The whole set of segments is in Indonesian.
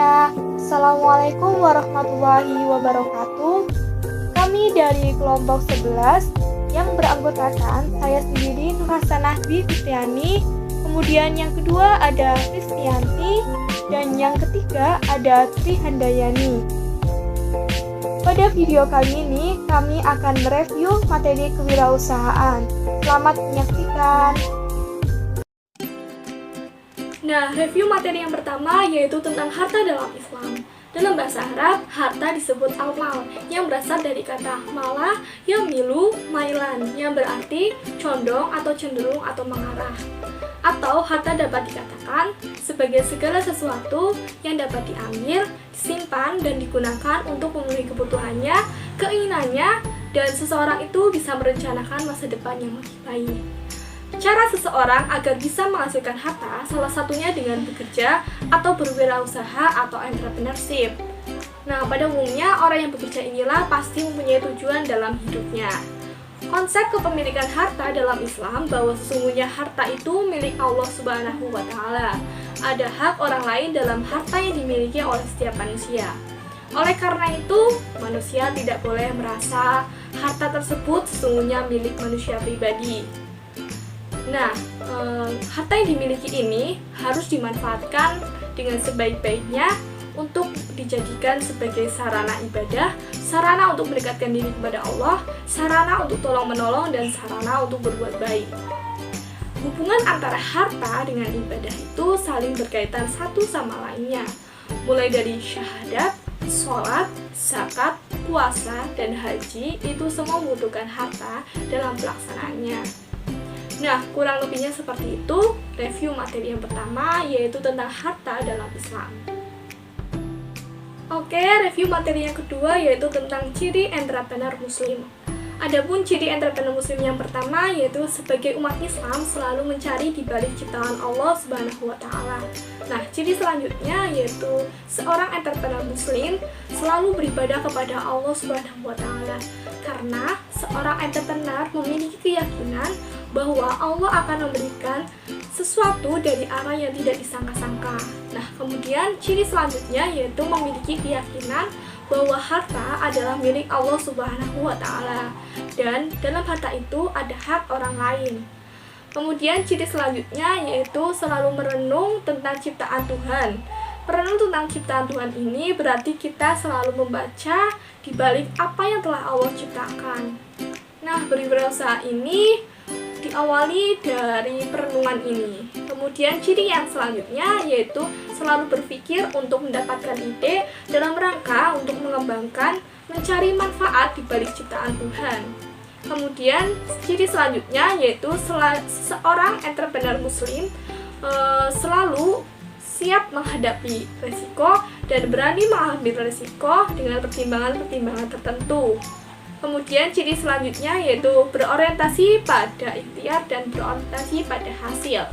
semuanya, Assalamualaikum warahmatullahi wabarakatuh. Kami dari kelompok 11 yang beranggotakan saya sendiri Nur Hasanah Dwi Fitriani, kemudian yang kedua ada Kristianti, dan yang ketiga ada Tri Handayani. Pada video kali ini kami akan mereview materi kewirausahaan. Selamat menyaksikan. Nah, review materi yang pertama yaitu tentang harta dalam Islam. Dalam bahasa Arab, harta disebut al-mal, yang berasal dari kata malah, yamilu, mailan, yang berarti condong atau cenderung atau mengarah. Atau harta dapat dikatakan sebagai segala sesuatu yang dapat diambil, disimpan, dan digunakan untuk memenuhi kebutuhannya, keinginannya, dan seseorang itu bisa merencanakan masa depan yang lebih baik. Cara seseorang agar bisa menghasilkan harta salah satunya dengan bekerja atau berwirausaha atau entrepreneurship. Nah, pada umumnya orang yang bekerja inilah pasti mempunyai tujuan dalam hidupnya. Konsep kepemilikan harta dalam Islam bahwa sesungguhnya harta itu milik Allah Subhanahu wa Ta'ala. Ada hak orang lain dalam harta yang dimiliki oleh setiap manusia. Oleh karena itu, manusia tidak boleh merasa harta tersebut sesungguhnya milik manusia pribadi. Nah, harta yang dimiliki ini harus dimanfaatkan dengan sebaik-baiknya untuk dijadikan sebagai sarana ibadah, sarana untuk mendekatkan diri kepada Allah, sarana untuk tolong-menolong, dan sarana untuk berbuat baik. Hubungan antara harta dengan ibadah itu saling berkaitan satu sama lainnya, mulai dari syahadat, sholat, zakat, puasa, dan haji itu semua membutuhkan harta dalam pelaksanaannya. Nah, kurang lebihnya seperti itu review materi yang pertama, yaitu tentang harta dalam Islam. Oke, review materi yang kedua yaitu tentang ciri entrepreneur muslim. Adapun ciri entrepreneur muslim yang pertama yaitu sebagai umat Islam selalu mencari di balik ciptaan Allah Subhanahu wa Ta'ala. Nah, ciri selanjutnya yaitu seorang entrepreneur muslim selalu beribadah kepada Allah Subhanahu wa Ta'ala. Karena seorang entrepreneur memiliki keyakinan bahwa Allah akan memberikan sesuatu dari arah yang tidak disangka-sangka. Nah, kemudian ciri selanjutnya yaitu memiliki keyakinan bahwa harta adalah milik Allah Subhanahu wa Ta'ala dan dalam harta itu ada hak orang lain. Kemudian ciri selanjutnya yaitu selalu merenung tentang ciptaan Tuhan. Merenung tentang ciptaan Tuhan ini berarti kita selalu membaca di balik apa yang telah Allah ciptakan. Nah, berwirausaha ini diawali dari perenungan ini. Kemudian ciri yang selanjutnya yaitu selalu berpikir untuk mendapatkan ide dalam rangka untuk mengembangkan, mencari manfaat di balik ciptaan Tuhan. Kemudian ciri selanjutnya yaitu seorang entrepreneur muslim selalu siap menghadapi resiko dan berani mengambil resiko dengan pertimbangan-pertimbangan tertentu. Kemudian ciri selanjutnya yaitu berorientasi pada ikhtiar dan berorientasi pada hasil.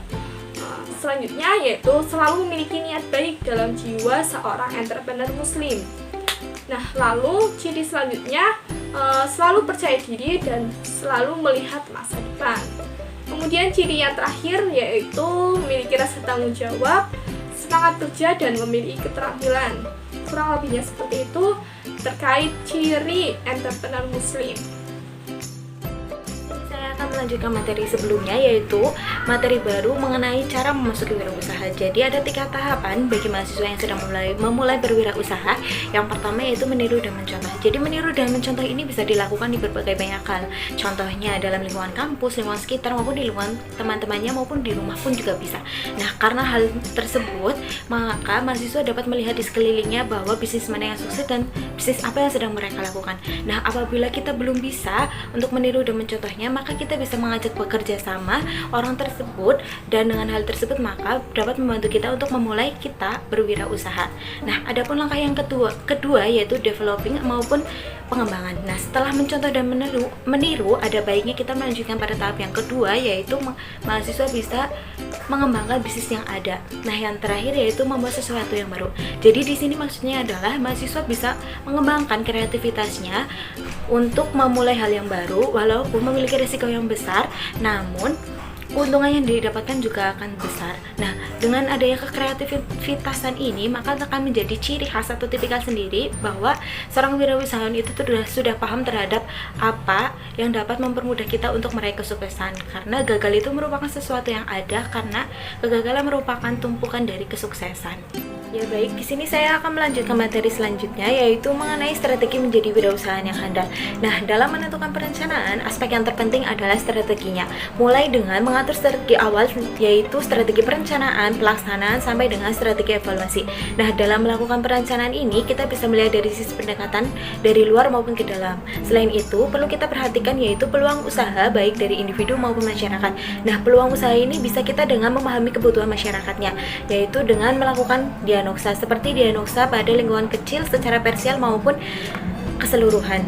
Selanjutnya yaitu selalu memiliki niat baik dalam jiwa seorang entrepreneur muslim. Nah, lalu ciri selanjutnya selalu percaya diri dan selalu melihat masa depan. Kemudian ciri yang terakhir yaitu memiliki rasa tanggung jawab, semangat kerja, dan memiliki keterampilan. Kurang lebihnya seperti itu terkait ciri entrepreneur muslim. Saya akan melanjutkan materi sebelumnya, yaitu materi baru mengenai cara memasuki wirausaha. Jadi ada 3 tahapan bagi mahasiswa yang sedang memulai berwirausaha. Yang pertama yaitu meniru dan mencontoh. Jadi meniru dan mencontoh ini bisa dilakukan di berbagai banyak hal. Contohnya dalam lingkungan kampus, lingkungan sekitar, maupun di lingkungan teman-temannya, maupun di rumah pun juga bisa. Nah, karena hal tersebut, maka mahasiswa dapat melihat di sekelilingnya bahwa bisnis mana yang sukses dan bisnis apa yang sedang mereka lakukan. Nah, apabila kita belum bisa untuk meniru dan mencontohnya, maka kita bisa mengajak bekerja sama orang tersebut, dan dengan hal tersebut maka dapat membantu kita untuk memulai kita berwirausaha. Nah, adapun langkah yang kedua yaitu developing maupun pengembangan. Nah, setelah mencontoh dan meniru, ada baiknya kita melanjutkan pada tahap yang kedua, yaitu mahasiswa bisa mengembangkan bisnis yang ada. Nah, yang terakhir yaitu membuat sesuatu yang baru. Jadi di sini maksudnya adalah mahasiswa bisa mengembangkan kreativitasnya untuk memulai hal yang baru walaupun memiliki risiko yang besar, namun keuntungan yang didapatkan juga akan besar. Nah, dengan adanya kekreativitasan ini, maka akan menjadi ciri khas atau tipikal sendiri bahwa seorang wirausahawan itu sudah paham terhadap apa yang dapat mempermudah kita untuk meraih kesuksesan. Karena gagal itu merupakan sesuatu yang ada, karena kegagalan merupakan tumpukan dari kesuksesan. Ya baik, di sini saya akan melanjutkan materi selanjutnya, yaitu mengenai strategi menjadi wirausahawan yang handal. Nah, dalam menentukan perencanaan, aspek yang terpenting adalah strateginya. Mulai dengan mengatur strategi awal, yaitu strategi perencanaan, pelaksanaan, sampai dengan strategi evaluasi. Nah, dalam melakukan perencanaan ini, kita bisa melihat dari sisi pendekatan dari luar maupun ke dalam. Selain itu, perlu kita perhatikan yaitu peluang usaha baik dari individu maupun masyarakat. Nah, peluang usaha ini bisa kita dengan memahami kebutuhan masyarakatnya, yaitu dengan melakukan diagnosa, seperti diagnosa pada lingkungan kecil secara parsial maupun keseluruhan.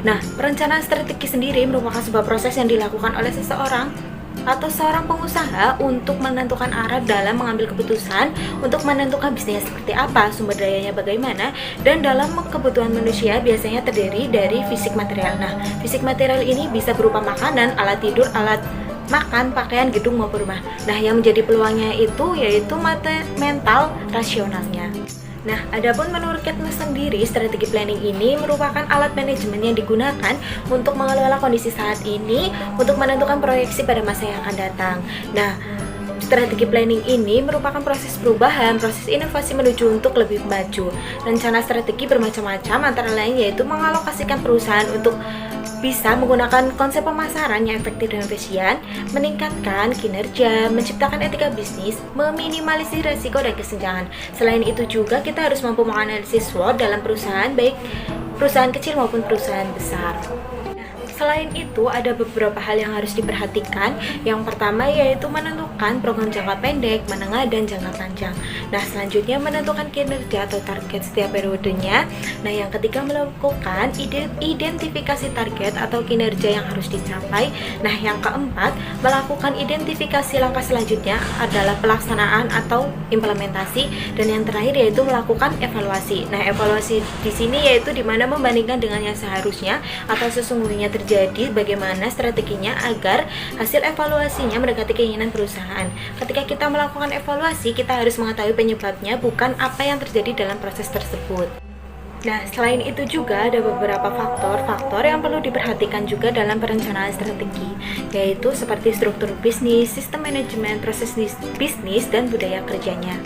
Nah, perencanaan strategi sendiri merupakan sebuah proses yang dilakukan oleh seseorang atau seorang pengusaha untuk menentukan arah dalam mengambil keputusan, untuk menentukan bisnisnya seperti apa, sumber dayanya bagaimana, dan dalam kebutuhan manusia biasanya terdiri dari fisik material. Nah, fisik material ini bisa berupa makanan, alat tidur, alat makan, pakaian, gedung maupun rumah. Nah, yang menjadi peluangnya itu yaitu mental rasionalnya. Nah, adapun menurut Ketmes sendiri, strategi planning ini merupakan alat manajemen yang digunakan untuk mengelola kondisi saat ini untuk menentukan proyeksi pada masa yang akan datang. Nah, strategi planning ini merupakan proses perubahan, proses inovasi menuju untuk lebih maju. Rencana strategi bermacam-macam, antara lain yaitu mengalokasikan perusahaan untuk bisa menggunakan konsep pemasaran yang efektif dan efisien, meningkatkan kinerja, menciptakan etika bisnis, meminimalisir resiko dan kesenjangan. Selain itu juga kita harus mampu menganalisis SWOT dalam perusahaan, baik perusahaan kecil maupun perusahaan besar. Selain itu, ada beberapa hal yang harus diperhatikan. Yang pertama yaitu menentukan program jangka pendek, menengah, dan jangka panjang. Nah, selanjutnya menentukan kinerja atau target setiap periodenya. Nah, yang ketiga melakukan identifikasi target atau kinerja yang harus dicapai. Nah, yang keempat melakukan identifikasi langkah selanjutnya adalah pelaksanaan atau implementasi. Dan yang terakhir yaitu melakukan evaluasi. Nah, evaluasi di sini yaitu dimana membandingkan dengan yang seharusnya atau sesungguhnya terjadi, bagaimana strateginya agar hasil evaluasinya mendekati keinginan perusahaan. Ketika kita melakukan evaluasi, kita harus mengetahui penyebabnya, bukan apa yang terjadi dalam proses tersebut. Nah, selain itu juga ada beberapa faktor yang perlu diperhatikan juga dalam perencanaan strategi, yaitu seperti struktur bisnis, sistem manajemen, proses bisnis, dan budaya kerjanya.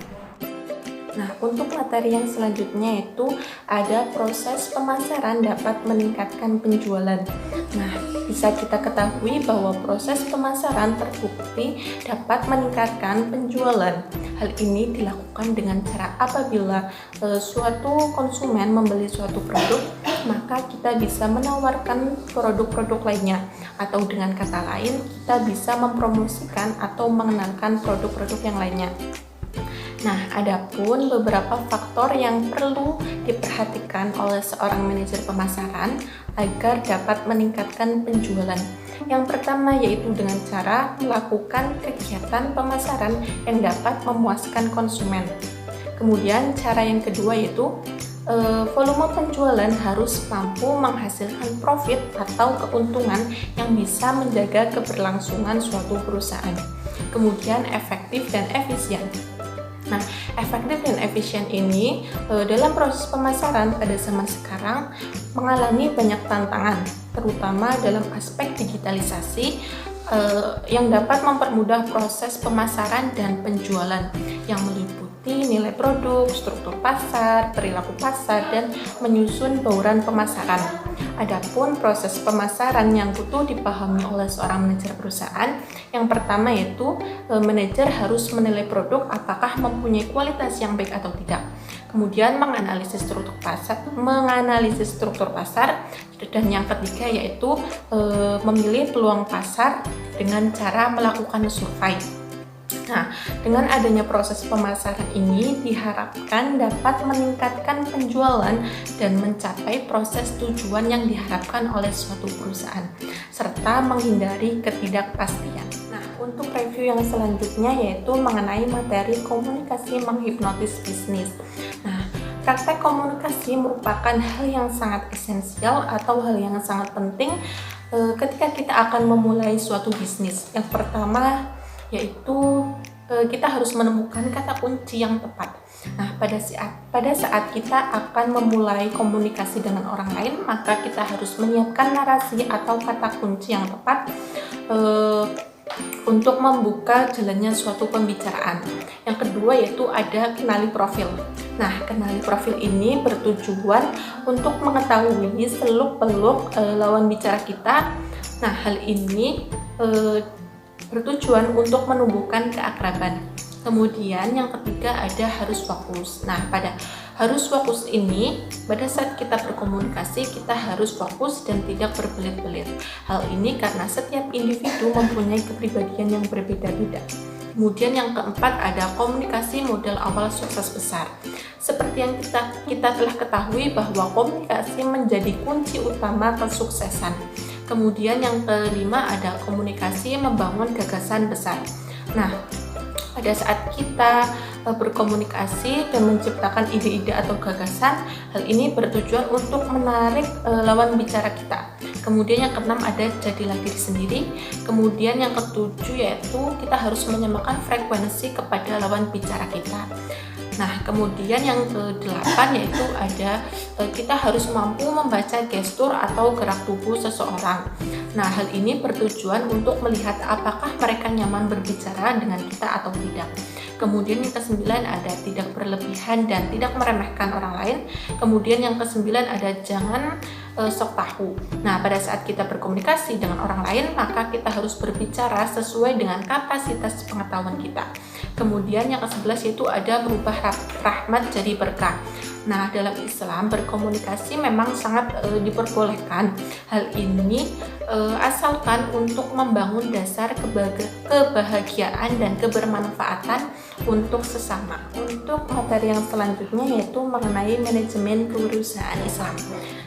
Nah, untuk materi yang selanjutnya itu ada proses pemasaran dapat meningkatkan penjualan. Nah, bisa kita ketahui bahwa proses pemasaran terbukti dapat meningkatkan penjualan. Hal ini dilakukan dengan cara apabila suatu konsumen membeli suatu produk, maka kita bisa menawarkan produk-produk lainnya, atau dengan kata lain kita bisa mempromosikan atau mengenalkan produk-produk yang lainnya. Nah, adapun beberapa faktor yang perlu diperhatikan oleh seorang manajer pemasaran agar dapat meningkatkan penjualan. Yang pertama yaitu dengan cara melakukan kegiatan pemasaran yang dapat memuaskan konsumen. Kemudian cara yang kedua yaitu volume penjualan harus mampu menghasilkan profit atau keuntungan yang bisa menjaga keberlangsungan suatu perusahaan. Kemudian efektif dan efisien. Nah, efektif dan efisien ini dalam proses pemasaran pada zaman sekarang mengalami banyak tantangan, terutama dalam aspek digitalisasi yang dapat mempermudah proses pemasaran dan penjualan yang meliputi nilai produk, struktur pasar, perilaku pasar, dan menyusun bauran pemasaran. Adapun proses pemasaran yang butuh dipahami oleh seorang manajer perusahaan, yang pertama yaitu manajer harus menilai produk apakah mempunyai kualitas yang baik atau tidak. Kemudian menganalisis struktur pasar, dan yang ketiga yaitu memilih peluang pasar dengan cara melakukan survei. Nah, dengan adanya proses pemasaran ini diharapkan dapat meningkatkan penjualan dan mencapai proses tujuan yang diharapkan oleh suatu perusahaan, serta menghindari ketidakpastian. Nah, untuk review yang selanjutnya yaitu mengenai materi komunikasi menghipnotis bisnis. Nah, praktek komunikasi merupakan hal yang sangat esensial atau hal yang sangat penting ketika kita akan memulai suatu bisnis, yang pertama yaitu kita harus menemukan kata kunci yang tepat. Nah, pada saat kita akan memulai komunikasi dengan orang lain, maka kita harus menyiapkan narasi atau kata kunci yang tepat untuk membuka jalannya suatu pembicaraan. Yang kedua yaitu ada kenali profil. Nah, kenali profil ini bertujuan untuk mengetahui seluk-beluk lawan bicara kita. Nah, hal ini bertujuan untuk menumbuhkan keakraban. Kemudian yang ketiga ada harus fokus. Nah, pada harus fokus ini, pada saat kita berkomunikasi, kita harus fokus dan tidak berbelit-belit. Hal ini karena setiap individu mempunyai kepribadian yang berbeda-beda. Kemudian yang keempat ada komunikasi modal awal sukses besar. Seperti yang kita telah ketahui bahwa komunikasi menjadi kunci utama kesuksesan. Kemudian yang kelima ada komunikasi membangun gagasan besar. Nah, pada saat kita berkomunikasi dan menciptakan ide-ide atau gagasan, hal ini bertujuan untuk menarik lawan bicara kita. Kemudian yang keenam ada jadilah diri sendiri. Kemudian yang ketujuh yaitu kita harus menyamakan frekuensi kepada lawan bicara kita. Nah, kemudian yang kedelapan yaitu ada kita harus mampu membaca gestur atau gerak tubuh seseorang. Nah, hal ini bertujuan untuk melihat apakah mereka nyaman berbicara dengan kita atau tidak. Kemudian yang kesembilan ada tidak berlebihan dan tidak meremehkan orang lain. Kemudian yang kesembilan ada jangan sok tahu. Nah, pada saat kita berkomunikasi dengan orang lain, maka kita harus berbicara sesuai dengan kapasitas pengetahuan kita. Kemudian yang ke-11 yaitu ada merubah rahmat jadi berkah. Nah, dalam Islam berkomunikasi memang sangat diperbolehkan. Hal ini asalkan untuk membangun dasar kebahagiaan dan kebermanfaatan untuk sesama. Untuk materi yang selanjutnya yaitu mengenai manajemen kewirausahaan Islam.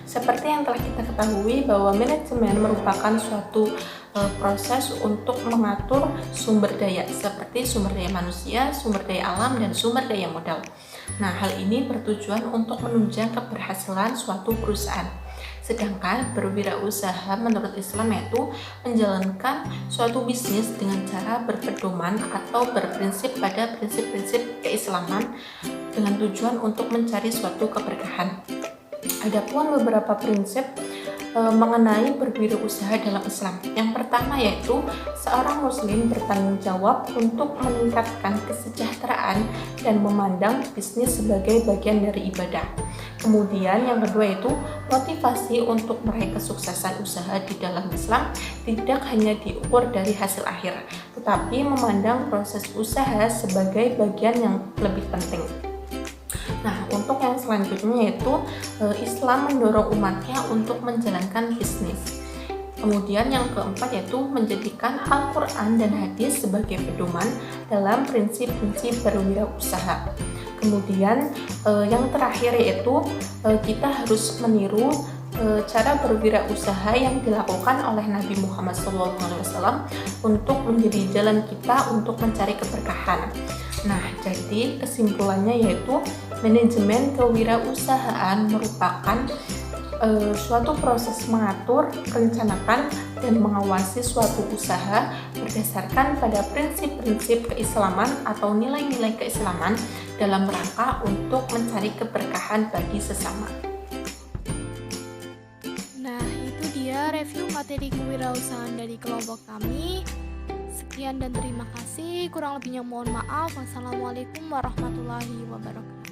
Seperti yang telah kita ketahui bahwa manajemen merupakan suatu proses untuk mengatur sumber daya seperti sumber daya manusia, sumber daya alam, dan sumber daya modal. Nah, hal ini bertujuan untuk menunjang keberhasilan suatu perusahaan. Sedangkan berwirausaha menurut Islam yaitu menjalankan suatu bisnis dengan cara berpedoman atau berprinsip pada prinsip-prinsip keislaman dengan tujuan untuk mencari suatu keberkahan. Adapun beberapa prinsip mengenai berwirausaha dalam Islam. Yang pertama yaitu seorang muslim bertanggung jawab untuk meningkatkan kesejahteraan dan memandang bisnis sebagai bagian dari ibadah. Kemudian yang kedua yaitu motivasi untuk meraih kesuksesan usaha di dalam Islam tidak hanya diukur dari hasil akhir, tetapi memandang proses usaha sebagai bagian yang lebih penting. Nah, untuk yang selanjutnya yaitu Islam mendorong umatnya untuk menjalankan bisnis. Kemudian yang keempat yaitu menjadikan Al-Quran dan hadis sebagai pedoman dalam prinsip-prinsip berwirausaha. Kemudian yang terakhir yaitu kita harus meniru cara berwirausaha yang dilakukan oleh Nabi Muhammad SAW untuk menjadi jalan kita untuk mencari keberkahan. Nah, jadi kesimpulannya yaitu manajemen kewirausahaan merupakan suatu proses mengatur, merencanakan, dan mengawasi suatu usaha berdasarkan pada prinsip-prinsip keislaman atau nilai-nilai keislaman dalam rangka untuk mencari keberkahan bagi sesama. Nah, itu dia review materi kewirausahaan dari kelompok kami. Sekian dan terima kasih. Kurang lebihnya mohon maaf. Wassalamualaikum warahmatullahi wabarakatuh.